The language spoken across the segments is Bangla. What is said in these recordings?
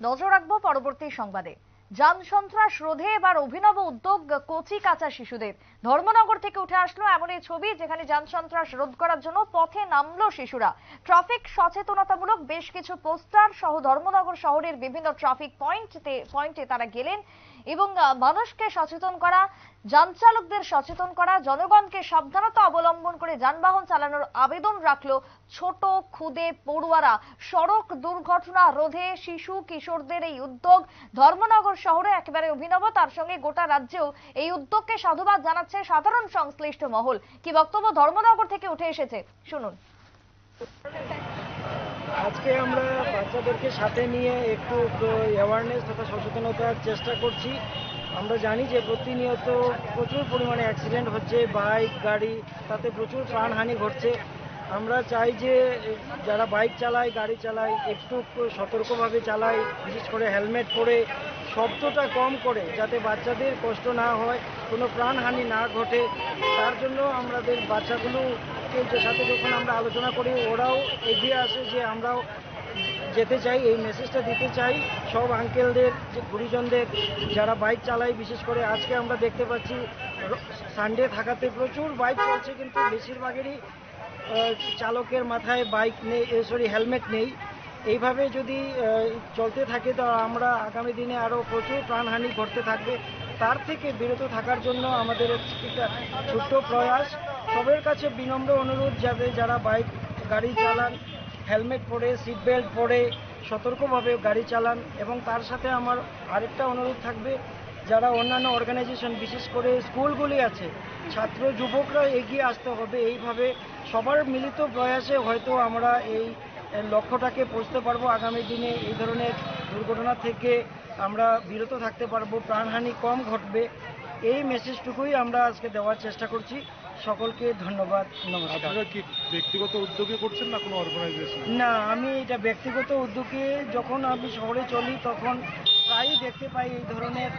নজর রাখবো পরবর্তী সংবাদে। যান সন্ত্রাস রোধে এবার অভিনব উদ্যোগ কচি কাঁচা শিশুদের। ধর্মনগর থেকে উঠে আসলো এমনই ছবি, যেখানে যান সন্ত্রাস রোধ করার জন্য পথে নামলো শিশুরা। ট্রাফিক সচেতনতামূলক বেশ কিছু পোস্টার সহ ধর্মনগর শহরের বিভিন্ন ট্রাফিক পয়েন্টে তারা গেলেন এবং মানুষকে সচেতন করা, যান চালকদের সচেতন করা, জনগণকে সাবধানতা অবলম্বন করে যানবাহন চালানোর আবেদন রাখলো ছোট খুদে পড়ুয়ারা। সড়ক দুর্ঘটনা রোধে শিশু কিশোরদের এই উদ্যোগ ধর্মনগর শহরে একেবারে অভিনব। তার সঙ্গে গোটা রাজ্যেও এই উদ্যোগকে সাধুবাদ জানাচ্ছে সাধারণ সংশ্লিষ্ট মহল। কি বক্তব্য ধর্মনগর থেকে উঠে এসেছে শুনুন। আজকে আমরা বাচ্চাদেরকে সাথে নিয়ে একটু অ্যাওয়ারনেস তথা সচেতনতার চেষ্টা করছি। আমরা জানি যে প্রতিনিয়ত প্রচুর পরিমাণে অ্যাক্সিডেন্ট হচ্ছে, বাইক গাড়ি, তাতে প্রচুর প্রাণহানি ঘটছে। আমরা চাই যে যারা বাইক চালায় গাড়ি চালায় একটু সতর্কভাবে চালায়, বিশেষ করে হেলমেট পরে, শব্দটা কম করে, যাতে বাচ্চাদের কষ্ট না হয়, কোনো প্রাণহানি না ঘটে। তার জন্য আমাদের বাচ্চাগুলোকে সাথে যখন আমরা আলোচনা করি, ওরাও এগিয়ে আসে যে আমরাও যেতে চাই, এই মেসেজটা দিতে চাই সব আঙ্কেলদের, যে গুরুজনদের যারা বাইক চালায়। বিশেষ করে আজকে আমরা দেখতে পাচ্ছি সানডে থাকাতে প্রচুর বাইক চলছে, কিন্তু বেশিরভাগেরই চালকের মাথায় হেলমেট নেই। এইভাবে যদি চলতে থাকে তো আমরা আগামী দিনে আরও প্রচুর প্রাণহানি ঘটতে থাকবে। তার থেকে বিরত থাকার জন্য আমাদের একটা ছোট্ট প্রয়াস, সবার কাছে বিনম্র অনুরোধ, যারা বাইক গাড়ি চালান হেলমেট পরে, সিট বেল্ট পরে সতর্কভাবে গাড়ি চালান। এবং তার সাথে আমার আরেকটা অনুরোধ থাকবে, যারা অন্যান্য অর্গানাইজেশন, বিশেষ করে স্কুলগুলি আছে, ছাত্র যুবকরা এগিয়ে আসতে হবে। এইভাবে সবার মিলিত প্রয়াসে হয়তো আমরা এই লক্ষ্যটাকে পৌঁছতে পারবো। আগামী দিনে এই ধরনের দুর্ঘটনা থেকে আমরা বিরত থাকতে পারবো, প্রাণহানি কম ঘটবে। এই মেসেজটুকুই আমরা আজকে দেওয়ার চেষ্টা করছি। সকলকে ধন্যবাদ, নমস্কার। আপনারা কি ব্যক্তিগত উদ্যোগে করছেন না কোনো অর্গানাইজেশন? না, আমি এটা ব্যক্তিগত উদ্যোগে, যখন আমি শহরে চলি তখন প্রায়ই দেখতে পাই এই ধরনের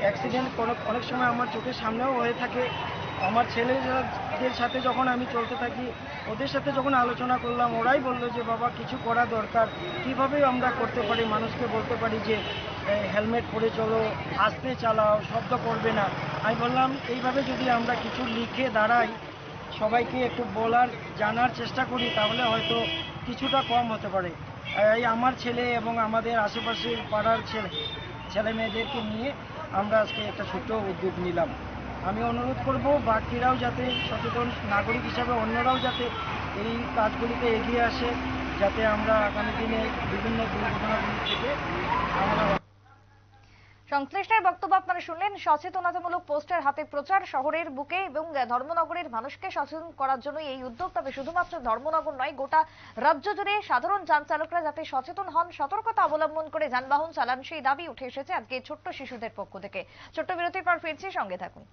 অ্যাক্সিডেন্ট। অনেক সময় আমার চোখের সামনেও হয়ে থাকে। আমার ছেলেদের সাথে যখন আমি চলতে থাকি, ওদের সাথে যখন আলোচনা করলাম, ওরাই বললো যে বাবা কিছু করা দরকার, কীভাবে আমরা করতে পারি, মানুষকে বলতে পারি যে হেলমেট পরে চলো, আস্তে চালাও, শব্দ করবে না। আমি বললাম এইভাবে যদি আমরা কিছু লিখে দাঁড়াই, সবাইকে একটু বলার জানার চেষ্টা করি, তাহলে হয়তো কিছুটা কম হতে পারে। এই আমার ছেলে এবং আমাদের আশেপাশের পাড়ার ছেলে মেয়েদেরকে নিয়ে আমরা আজকে একটা ছোট্ট উদ্যোগ নিলাম। আমি অনুরোধ করব বাকিরাও যাতে সচেতন নাগরিক হিসাবে অন্যরাও যাতে এই কাজগুলিতে এগিয়ে আসে, যাতে আমরা আগামী দিনে বিভিন্ন দুর্ঘটনাগুলি থেকে আমরা। সংশ্লিষ্টের বক্তব্য আপনারা শুনলেন। সচেতনতামূলক পোস্টার হাতে প্রচার শহরের বুকে এবং ধর্মনগরের মানুষকে সচেতন করার জন্য এই উদ্যোগ। তবে শুধুমাত্র ধর্মনগর নয়, গোটা রাজ্য জুড়ে সাধারণ যান চালকরা যাতে সচেতন হন, সতর্কতা অবলম্বন করে যানবাহন চালান, সেই দাবি উঠে এসেছে আজকে ছোট্ট শিশুদের পক্ষ থেকে। ছোট্ট বিরতির পর ফিরছি, সঙ্গে থাকুন।